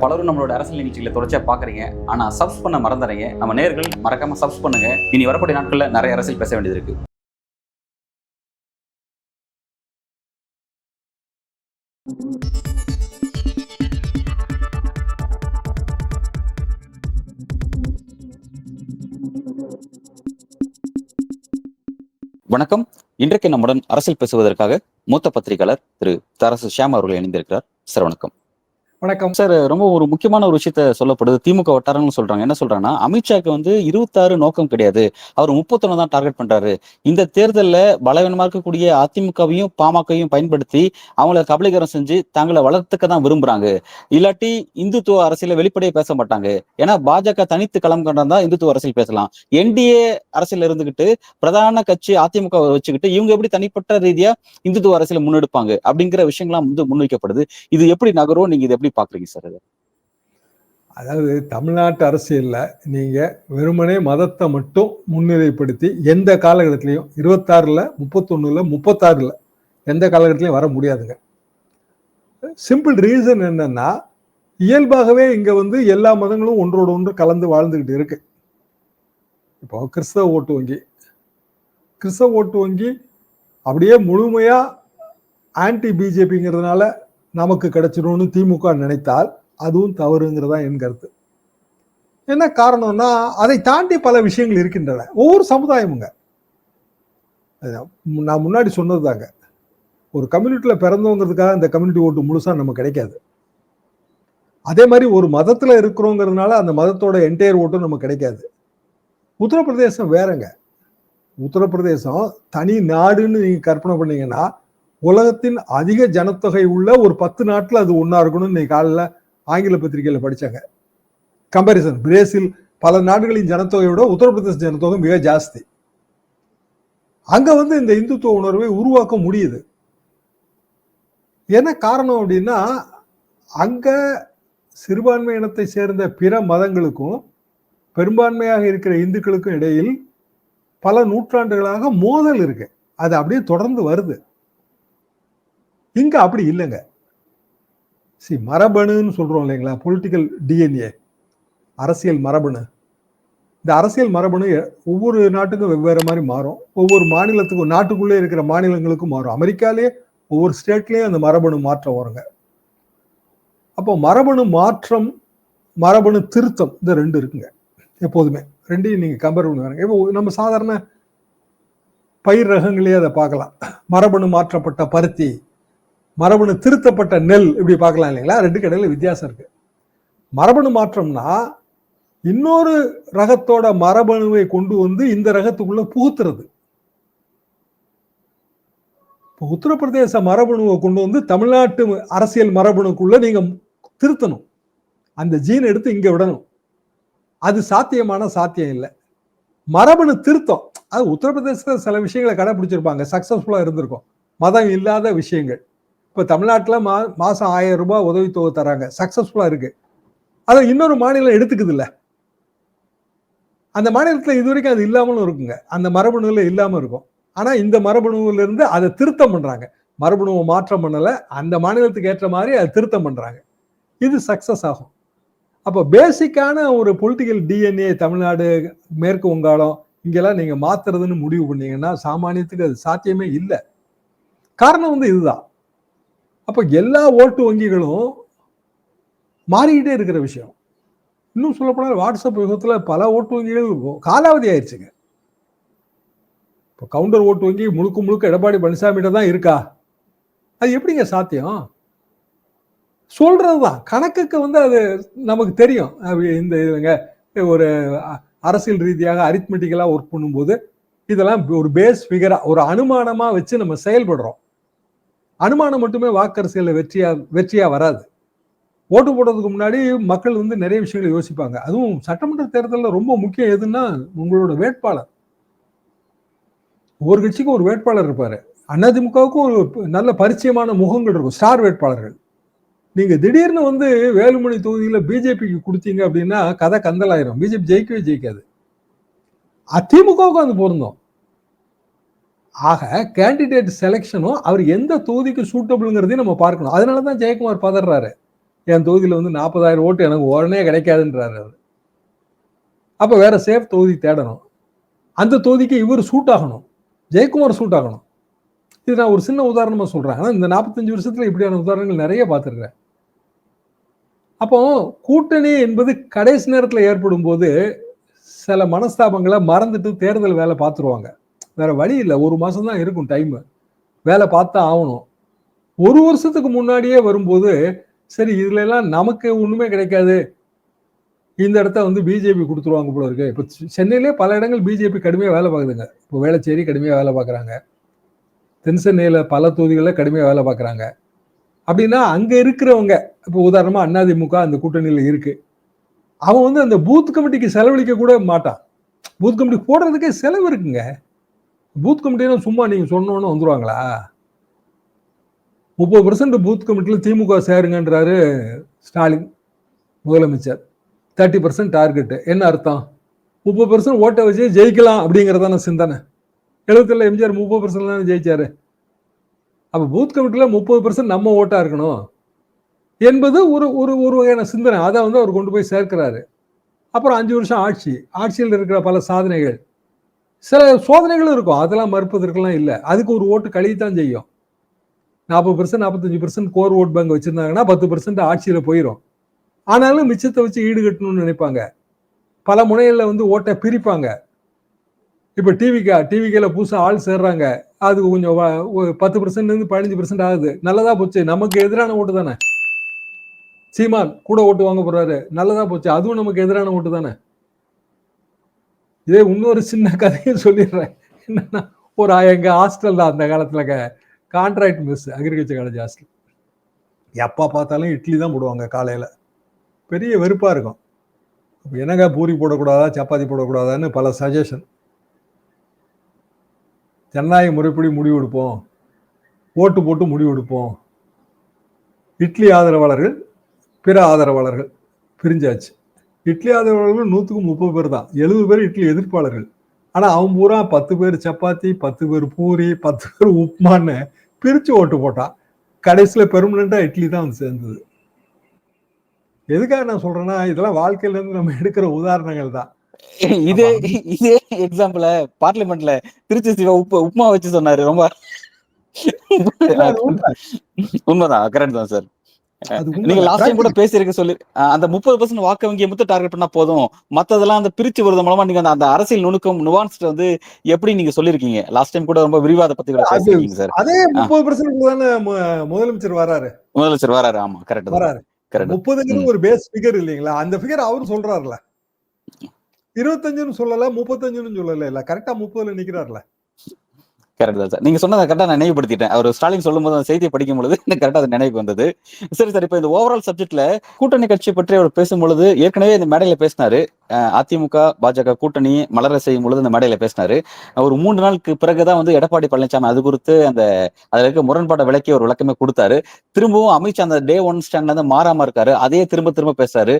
பலரும் நம்மளோட அரசியல் நிகழ்ச்சிகளை தொடர்ச்சியா பாக்குறீங்க. ஆனா சப்ஸ் பண்ண மறந்துறீங்க. நம்ம நேயர்கள் மறக்காம சப்ஸ் பண்ணுங்க. இனி வரக்கூடிய நாட்கள்ல நிறைய அரசியல் பேச வேண்டியது இருக்கு. வணக்கம். இன்றைக்கு நம்முடன் அரசியல் பேசுவதற்காக மூத்த பத்திரிகையாளர் திரு தரசு ஷியாம் அவர்கள் இணைந்திருக்கிறார். சார் வணக்கம். வணக்கம் சார். ரொம்ப ஒரு முக்கியமான ஒரு விஷயத்த சொல்லப்படுது. திமுக வட்டாரங்கள் சொல்றாங்க. என்ன சொல்றாங்கன்னா, அமித்ஷாக்கு 26 நோக்கம் கிடையாது, அவர் 31 தான் டார்கெட் பண்றாரு. இந்த தேர்தல்ல பலவீனமா இருக்கக்கூடிய அதிமுகவையும் பாமகவையும் பயன்படுத்தி அவங்கள கபலீகரம் செஞ்சு தங்களை வளர்த்துக்க தான் விரும்புறாங்க. இல்லாட்டி இந்துத்துவ அரசியல வெளிப்படையா பேச மாட்டாங்க. ஏன்னா பாஜக தனித்து களம் கண்டா இந்துத்துவ அரசியல் பேசலாம். என்டிஏ அரசியல் இருந்துகிட்டு பிரதான கட்சி அதிமுக வச்சுக்கிட்டு இவங்க எப்படி தனிப்பட்ட ரீதியா இந்துத்துவ அரசியல முன்னெடுப்பாங்க அப்படிங்கிற விஷயங்கள்லாம் முன்வைக்கப்படுது. இது எப்படி நகரும்? நீங்க இதை எப்படி பாக்குறீங்க சார்? அதாவது தமிழ்நாட்டு அரசியல்ல நீங்க வெறுமனே மதத்தை மட்டும் முன்னிலைப்படுத்தி எந்த காலகட்டத்திலையும் 26ல 31ல 36ல எந்த காலகட்டத்திலையும் வர முடியாதுங்க. சிம்பிள் ரீசன் என்னன்னா, இயல்பாகவே இங்க எல்லா மதங்களும் ஒன்றோடு ஒன்று கலந்து வாழ்ந்துகிட்டு இருக்கு. இப்போ கிறிஸ்தவ ஓட்டு வங்கி அப்படியே முழுமையா ஆன்டி பிஜேபிங்கிறதுனால நமக்கு கிடைச்சிடும்னு திமுக நினைத்தால் அதுவும் தவறுங்கிறதா என் கருத்து. என்ன காரணம்னா, அதை தாண்டி பல விஷயங்கள் இருக்கின்றன. ஒவ்வொரு சமுதாயமுங்க, நான் முன்னாடி சொன்னதுதாங்க, ஒரு கம்யூனிட்டியில பிறந்தவங்கிறதுக்காக அந்த கம்யூனிட்டி ஓட்டு முழுசா நமக்கு கிடைக்காது. அதே மாதிரி ஒரு மதத்துல இருக்கிறோங்கிறதுனால அந்த மதத்தோட என்டையர் ஓட்டும் நமக்கு கிடைக்காது. உத்தரப்பிரதேசம் வேறங்க. உத்தரப்பிரதேசம் தனி நாடுன்னு நீங்க கற்பனை பண்ணீங்கன்னா, உலகத்தின் அதிக ஜனத்தொகை உள்ள ஒரு 10 நாட்டுல அது ஒன்னா இருக்கணும்னு இன்னைக்கு காலையில ஆங்கில பத்திரிகையில படிச்சாங்க. கம்பாரிசன், பிரேசில் பல நாடுகளின் ஜனத்தொகையோட உத்தரப்பிரதேச ஜனத்தொகை மிக ஜாஸ்தி. அங்க இந்த இந்துத்துவ உணர்வை உருவாக்க முடியுது. என்ன காரணம் அப்படின்னா, அங்க சிறுபான்மை இனத்தை சேர்ந்த பிற மதங்களுக்கும் பெரும்பான்மையாக இருக்கிற இந்துக்களுக்கும் இடையில் பல நூற்றாண்டுகளாக மோதல் இருக்கு. அது அப்படியே தொடர்ந்து வருது. இங்க அப்படி இல்லைங்க. மரபணுன்னு சொல்றோம் இல்லைங்களா, பொலிட்டிக்கல் டிஎன்ஏ, அரசியல் மரபணு. இந்த அரசியல் மரபணு ஒவ்வொரு நாட்டுக்கும் வெவ்வேறு மாதிரி மாறும். ஒவ்வொரு மாநிலத்துக்கும், நாட்டுக்குள்ளே இருக்கிற மாநிலங்களுக்கும் மாறும். அமெரிக்காலே ஒவ்வொரு ஸ்டேட்லயும் அந்த மரபணு மாற்றம் வருங்க. அப்போ மரபணு மாற்றம், மரபணு திருத்தம், இந்த ரெண்டு இருக்குங்க எப்போதுமே. ரெண்டையும் நீங்க கம்பேர் பண்ணுவாங்க. இப்போ நம்ம சாதாரண பயிர் ரகங்களே அதை பார்க்கலாம். மரபணு மாற்றப்பட்ட பருத்தி, மரபணு திருத்தப்பட்ட நெல், இப்படி பார்க்கலாம் இல்லைங்களா. ரெண்டுக்கு இடையில வித்தியாசம் இருக்கு. மரபணு மாற்றம்னா இன்னொரு ரகத்தோட மரபணுவை கொண்டு இந்த ரகத்துக்குள்ள புகுத்துறது. இப்போ உத்தரப்பிரதேச மரபணுவை கொண்டு தமிழ்நாட்டு அரசியல் மரபணுக்குள்ள நீங்க திருத்தணும். அந்த ஜீன் எடுத்து இங்க விடணும். அது சாத்தியம் இல்லை. மரபணு திருத்தம், அது உத்தரப்பிரதேசத்துல சில விஷயங்களை கடைபிடிச்சிருப்பாங்க, சக்சஸ்ஃபுல்லா இருந்திருக்கும், மதம் இல்லாத விஷயங்கள். இப்ப தமிழ்நாட்டுல மாசம் 1000 ரூபாய் உதவித்தொகை தராங்க, சக்சஸ்ஃபுல்லா இருக்கு. அதை இன்னொரு மாநிலம் எடுத்துக்குது இல்ல. அந்த மாநிலத்துல இது வரைக்கும் அது இல்லாமலும் இருக்குங்க, அந்த மரபணுல இல்லாம இருக்கும். ஆனா இந்த மரபணுல இருந்து அதை திருத்தம் பண்றாங்க. மரபணுவை மாற்றம் பண்ணல, அந்த மாநிலத்துக்கு ஏற்ற மாதிரி அதை திருத்தம் பண்றாங்க. இது சக்சஸ் ஆகும். அப்ப பேசிக்கான ஒரு பொலிட்டிக்கல் டிஎன்ஏ தமிழ்நாடு, மேற்கு வங்காளம் இங்கெல்லாம் நீங்க மாத்துறதுன்னு முடிவு பண்ணீங்கன்னா சாமானியத்துக்கு அது சாத்தியமே இல்லை. காரணம் இதுதான். அப்ப எல்லா ஓட்டு வங்கிகளும் மாறிக்கிட்டே இருக்கிற விஷயம். இன்னும் சொல்ல போனா வாட்ஸ்அப் யுகத்துல பல ஓட்டு வங்கிகள் காலாவதி ஆயிடுச்சுங்க. இப்போ கவுண்டர் ஓட்டு வங்கி முழுக்க எடப்பாடி பழனிசாமிகிட்ட தான் இருக்கா? அது எப்படிங்க சாத்தியம்? சொல்றதுதான் கணக்குக்கு அது நமக்கு தெரியும். இந்த இதுங்க ஒரு அரசியல் ரீதியாக அரித்மெட்டிக்கலா ஒர்க் பண்ணும்போது இதெல்லாம் ஒரு பேஸ் ஃபிகரா, ஒரு அனுமானமா வச்சு நம்ம செயல்படுறோம். அனுமானம் மட்டுமே வாக்கரசியல்ல வெற்றியா வராது. ஓட்டு போடுறதுக்கு முன்னாடி மக்கள் நிறைய விஷயங்களை யோசிப்பாங்க. அதுவும் சட்டமன்ற தேர்தலில் ரொம்ப முக்கியம் எதுன்னா உங்களோட வேட்பாளர். ஒவ்வொரு கட்சிக்கும் ஒரு வேட்பாளர் இருப்பாரு. அதிமுகவுக்கும் ஒரு நல்ல பரிச்சயமான முகங்கள் இருக்கும், ஸ்டார் வேட்பாளர்கள். நீங்க திடீர்னு வேலுமணி தொகுதியில பிஜேபிக்கு கொடுத்தீங்க அப்படின்னா கதை கந்தலாயிரும். பிஜேபி ஜெயிக்கவே ஜெயிக்காது. அதிமுகவுக்கும் அது பொருந்தும். ஆக கேண்டிடேட் செலெக்ஷனும் அவர் எந்த தொகுதிக்கு சூட்டபிள்ங்கிறதையும் நம்ம பார்க்கணும். அதனாலதான் ஜெயக்குமார் பதறாரு. என் தொகுதியில வந்து 40,000 ஓட்டு எனக்கு உடனே கிடைக்காதுன்றாரு அவர். அப்ப வேற சேஃப் தொகுதி தேடணும். அந்த தொகுதிக்கு இவர் சூட் ஆகணும், ஜெயக்குமார் சூட் ஆகணும். இது நான் ஒரு சின்ன உதாரணமா சொல்றேன். ஆனா இந்த 45 வருஷத்துல இப்படியான உதாரணங்கள் நிறைய பார்த்திருக்கிறேன். அப்போ கூட்டணி என்பது கடைசி நேரத்துல ஏற்படும் போது சில மனஸ்தாபங்களை மறந்துட்டு தேர்தல் வேலை பார்த்துருவாங்க. வேற வழி இல்லை. 1 மாசம் தான் இருக்கும் டைம். வேலை பார்த்தா ஆகணும். 1 வருஷத்துக்கு முன்னாடியே வரும்போது சரி இதுல எல்லாம் நமக்கு ஒண்ணுமே கிடைக்காது, இந்த இடத்த வந்து பிஜேபி கொடுத்துருவாங்க போல இருக்கு. இப்ப சென்னையிலே பல இடங்கள் பிஜேபி கடுமையா வேலை பார்க்குதுங்க. இப்போ வேளச்சேரி கடுமையா வேலை பார்க்குறாங்க, தென் சென்னையில பல தொகுதிகளில் கடுமையா வேலை பார்க்குறாங்க. அப்படின்னா அங்க இருக்கிறவங்க, இப்போ உதாரணமா அதிமுக அந்த கூட்டணியில இருக்கு, அவன் வந்து அந்த பூத் கமிட்டிக்கு செலவழிக்க கூட மாட்டான். பூத் கமிட்டி போடுறதுக்கே செலவு இருக்குங்க. பூத் கமிட்டினா சும்மா நீங்க சொன்னோன்னு வந்துருவாங்களா? 30% பூத் கமிட்டியில் திமுக சேருங்கன்றாரு ஸ்டாலின் முதலமைச்சர். 30% டார்கெட். என்ன அர்த்தம்? 30% ஓட்டை வச்சு ஜெயிக்கலாம் அப்படிங்கறதான சிந்தனை. 70 எம்ஜிஆர் 30% தானே ஜெயிச்சாரு. அப்ப பூத் கமிட்டில 30% நம்ம ஓட்டா இருக்கணும் என்பது ஒரு ஒரு ஒரு வகையான சிந்தனை. அதை வந்து அவர் கொண்டு போய் சேர்க்கிறாரு. அப்புறம் 5 வருஷம் ஆட்சி, ஆட்சியில் இருக்கிற பல சாதனைகள், சில சோதனைகளும் இருக்கும், அதெல்லாம் மறுப்பதற்கெல்லாம் இல்லை. அதுக்கு ஒரு ஓட்டு கழியத்தான் செய்யும். 40% 45% கோர் ஓட் பேங்க் வச்சிருந்தாங்கன்னா 10% ஆட்சியில போயிடும். ஆனாலும் மிச்சத்தை வச்சு ஈடுகட்டணும்னு நினைப்பாங்க. பல முனைகள்ல வந்து ஓட்டை பிரிப்பாங்க. இப்ப டிவிக்கேல புதுசா ஆள் சேர்றாங்க, அது கொஞ்சம் 10% இருந்து 15% ஆகுது. நல்லதா போச்சு, நமக்கு எதிரான ஓட்டு தானே. சீமான் கூட ஓட்டு வாங்க போறாரு, நல்லதா போச்சு, அதுவும் நமக்கு எதிரான ஓட்டு தானே. இதே இன்னொரு சின்ன கதையும் சொல்லிடுறேன். என்னன்னா, எங்க ஹாஸ்டல் தான் அந்த காலத்துல contract miss, agriculture college hostel. எப்ப பார்த்தாலும் இட்லி தான் போடுவாங்க காலையில. பெரிய வெறுப்பா இருக்கும். என்னங்க பூரி போடக்கூடாதா, சப்பாத்தி போடக்கூடாதான்னு பல சஜஷன். ஜனநாயக முறைப்படி முடிவு எடுப்போம், ஓட்டு போட்டு முடிவு எடுப்போம். இட்லி ஆதரவாளர்கள், பிற ஆதரவாளர்கள் பிரிஞ்சாச்சு. இட்லி ஆதரவாளர்கள் 100க்கு 30 பேர் தான், 70 பேர் இட்லி எதிர்ப்பாளர்கள். ஆனா அவன் பூரா 10 பேர் சப்பாத்தி, 10 பேர் பூரி, 10 பேர் உப்புமான்னு பிரிச்சு ஓட்டு போட்டான். கடைசியில பெர்மனண்டா இட்லி தான் வந்து சேர்ந்தது. எதுக்காக நான் சொல்றேன்னா, இதெல்லாம் வாழ்க்கையில இருந்து நம்ம எடுக்கிற உதாரணங்கள் தான். இதே எக்ஸாம்பிள பார்லிமெண்ட்ல திருச்சி சிவா உப்புமா வச்சு சொன்னாரு. ரொம்ப உண்மைதான், கரெக்ட் தான் சார். நீங்க லாஸ்ட் டைம் கூட பேசியிருக்க சொல்லி அந்த 30% வாக்கு வங்கியை மட்டும் டார்கெட் பண்ணா போதும், மத்ததெல்லாம் அந்த பிரிச்சு வருது மூலமா நீங்க அந்த அரசியல் நுணுக்கம் நுவான்ஸ் வந்து எப்படி நீங்க சொல்லிருக்கீங்க. லாஸ்ட் டைம் கூட ரொம்ப விரிவாத பத்தி கூட பேசிருக்கீங்க சார். அதே 30% தானே முதலமைச்சர் வராரு. முதலமைச்சர் வராரு, ஆமா கரெக்ட் தான். 30 ஒரு பேஸ் ஃபிகர் இல்லீங்களா, அந்த ஃபிகர் அவரு சொல்றாருல. 25ன்னு சொல்லல, 35ன்னு சொல்லல, இல்ல கரெக்டா 30ல நிக்கிறாருல. கரெக்ட் தான் சார். நீங்க சொன்னதை கரெக்டா நான் நினைவுபடுத்திட்டேன். அவர் ஸ்டாலின் சொல்லும் போது அந்த செய்தியை படிக்கும் பொழுது கரெக்டா அது நினைவுக்கு வந்தது. சரி சார், இப்ப இந்த ஓவரால் சப்ஜெக்ட்ல கூட்டணி கட்சி பற்றி அவர் பேசும்பொழுது ஏற்கனவே இந்த மேடையில பேசினாரு. அதிமுக பாஜக கூட்டணி மலர செய்யும் பொழுது இந்த மேடையில பேசினாரு. ஒரு 3 நாளுக்கு பிறகுதான் வந்து எடப்பாடி பழனிசாமி அது குறித்து அதுல இருக்க முரண்பாட்டை விளக்கி ஒரு விளக்கமே கொடுத்தாரு. திரும்பவும் அமித்ஷா அந்த டே 1 ஸ்டாண்ட்ல இருந்து மாறாம இருக்காரு, அதையே திரும்ப பேசுறாரு.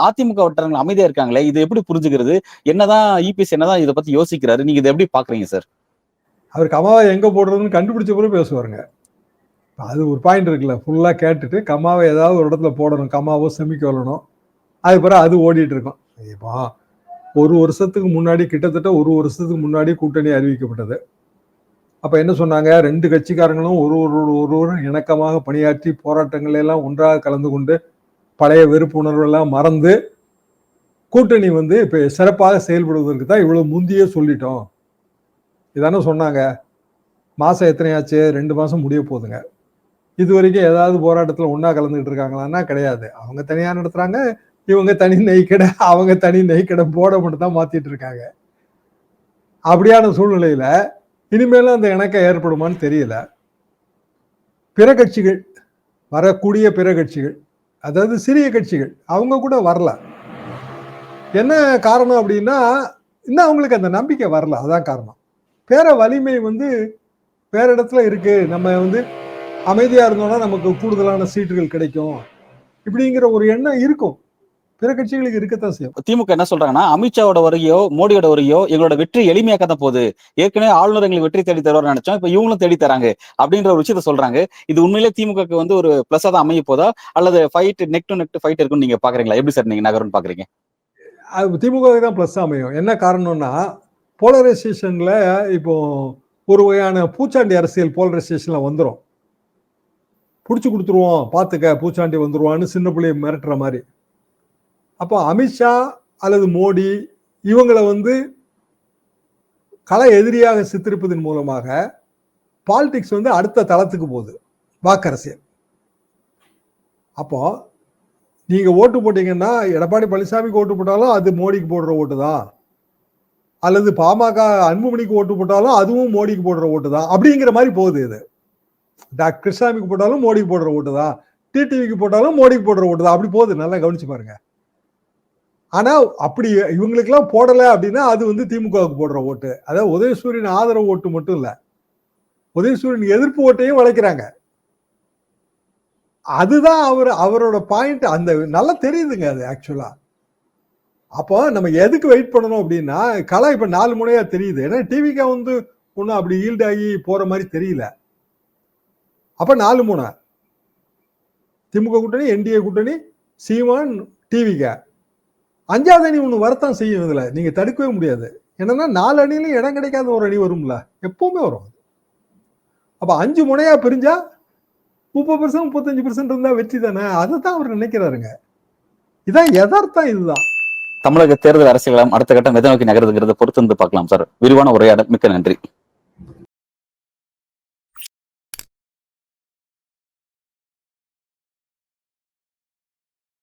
அதிமுக வட்டாரங்கள் அமைதியா இருக்காங்களே, இது எப்படி புரிஞ்சுக்கிறது? என்னதான் இபிஎஸ் என்னதான் இதை பத்தி யோசிக்கிறாரு, நீங்க இதை எப்படி பாக்குறீங்க சார்? அவர் கமாவை எங்க போடுறதுன்னு கண்டுபிடிச்ச பிறகு பேசுவாருங்க. அது ஒரு பாயிண்ட் இருக்குல்ல, ஃபுல்லா கேட்டுட்டு கமாவை ஏதாவது ஒரு இடத்துல போடணும், கமாவோ செமிக்கோலனும், அது பிறகு அது ஓடிட்டு இருக்கும். இப்போ 1 வருஷத்துக்கு முன்னாடி, கிட்டத்தட்ட 1 வருஷத்துக்கு முன்னாடி கூட்டணி அறிவிக்கப்பட்டது. அப்ப என்ன சொன்னாங்க, 2 கட்சிக்காரங்களும் ஒரு இணக்கமாக பணியாற்றி போராட்டங்கள் எல்லாம் ஒன்றாக கலந்து கொண்டு பழைய வெறுப்புணர்வு எல்லாம் மறந்து கூட்டணி வந்து இப்ப சிறப்பாக செயல்படுவதற்கு தான் இவ்வளவு முந்தியே சொல்லிட்டோம் இதானே சொன்னாங்க. மாசம் எத்தனையாச்சு? 2 மாசம் முடிய போகுதுங்க. இது வரைக்கும் ஏதாவது போராட்டத்தில் ஒன்னா கலந்துகிட்டு இருக்காங்களான்னா கிடையாது. அவங்க தனியா நடத்துறாங்க, இவங்க தனி நெய்க்கடை, அவங்க தனி நெய்க்கடை போட மட்டும் தான் மாத்திட்டு இருக்காங்க. அப்படியான சூழ்நிலையில இனிமேலும் அந்த இணக்கம் ஏற்படுமான்னு தெரியல. பிற கட்சிகள், வரக்கூடிய பிற கட்சிகள், அதாவது சிறிய கட்சிகள், அவங்க கூட வரல. என்ன காரணம் அப்படின்னா, இன்னும் அவங்களுக்கு அந்த நம்பிக்கை வரல, அதான் காரணம். பேர வலிமை வந்து வேற இடத்துல இருக்கு, நம்ம வந்து அமைதியா இருந்தோம்னா நமக்கு கூடுதலான சீட்டுகள் கிடைக்கும், இப்படிங்கிற ஒரு எண்ணம் இருக்கும். பிற கட்சிகளுக்கு இருக்கத்தான் செய்யும். திமுக என்ன சொல்றாங்கன்னா, அமித்ஷாவோட வருகையோ, மோடியோட வருகையோ எங்களோட வெற்றி எளிமையாக்க தான் போகுது. ஏற்கனவே ஆளுநர் எங்களுக்கு வெற்றி தேடி தருவார்னு நினைச்சோம். இப்ப இவங்களும் தேடி தராங்க. அப்படின்ற ஒரு விஷயத்த சொல்றாங்க. இது உண்மையிலேயே திமுகக்கு வந்து ஒரு பிளஸ்ஸா தான் அமைய போதா? அல்லது நெக் டு நெக் ஃபைட் இருக்குன்னு நீங்க பாக்குறீங்களா? எப்படி சார் நீங்க நகரும்னு பாக்குறீங்க? அது திமுகவுக்கு தான் பிளஸ் அமையும். என்ன காரணம்னா, போலரைசேஷன்ல இப்போ ஒரு வகையான பூச்சாண்டி அரசியல் போலரைசேஷன்ல வந்துரும். புடிச்சு குடுத்துருவோம், பாத்துக்க பூச்சாண்டி வந்துருவான்னு சின்ன பிள்ளைய மிரட்டுற மாரி. அப்போ அமித்ஷா அல்லது மோடி இவங்கள வந்து கள எதிரியாக சித்தரிப்பதன் மூலமாக பாலிடிக்ஸ் வந்து அடுத்த தளத்துக்கு போகுது, வாக்கரசியல். அப்போ நீங்க ஓட்டு போட்டீங்கன்னா எடப்பாடி பழனிசாமிக்கு ஓட்டு போட்டாலும் அது மோடிக்கு போடுற ஓட்டு தான், அல்லது பாமக அன்புமணிக்கு ஓட்டு போட்டாலும் அதுவும் மோடிக்கு போடுற ஓட்டு தான், அப்படிங்கிற மாதிரி போகுது. இது டாக்டர் கிருஷ்ணாமிக்கு போட்டாலும் மோடிக்கு போடுற ஓட்டு தான், டிடிவிக்கு போட்டாலும் மோடிக்கு போடுற ஓட்டு தான், அப்படி போகுது. நல்லா கவனிச்சு பாருங்க. ஆனா அப்படி இவங்களுக்கு எல்லாம் போடல அப்படின்னா அது வந்து திமுகவுக்கு போடுற ஓட்டு. அதாவது உதயசூரியன் ஆதரவு ஓட்டு மட்டும் இல்ல, உதயசூரியன் எதிர்ப்பு ஓட்டையும் வளைக்கிறாங்க. அதுதான் அவரோட பாயிண்ட். அந்த நல்லா தெரியுதுங்க அது ஆக்சுவலா. அப்போ நம்ம எதுக்கு வெயிட் பண்ணணும் அப்படின்னா, களம் இப்ப 4 முனையா தெரியுது. ஏன்னா டிவிக்கு வந்து ஒன்னும் அப்படி ஈல்ட் ஆகி போற மாதிரி தெரியல. அப்ப 4 முனை, திமுக கூட்டணி, என்டிஏ கூட்டணி, சீமான், டிவிக. 5வது அணி ஒண்ணு வரத்தான் செய்யும். இதுல நீங்க தடுக்கவே முடியாது. என்னன்னா 4 அணியிலும் இடம் கிடைக்காத ஒரு அணி வரும்ல, எப்பவுமே வரும். அப்ப 5 முனையா பிரிஞ்சா 30%, 35% இருந்தா வெற்றி தானே. அதுதான் அவர் நினைக்கிறாருங்க. இதான் யதார்த்தம். இதுதான் தமிழக தேர்தல் அரசியலாம் அடுத்த கட்டம் எதை நோக்கி நகருதுங்கிறத பொறுத்து வந்து பார்க்கலாம் சார். விரிவான உரையாடல் மிக்க நன்றி.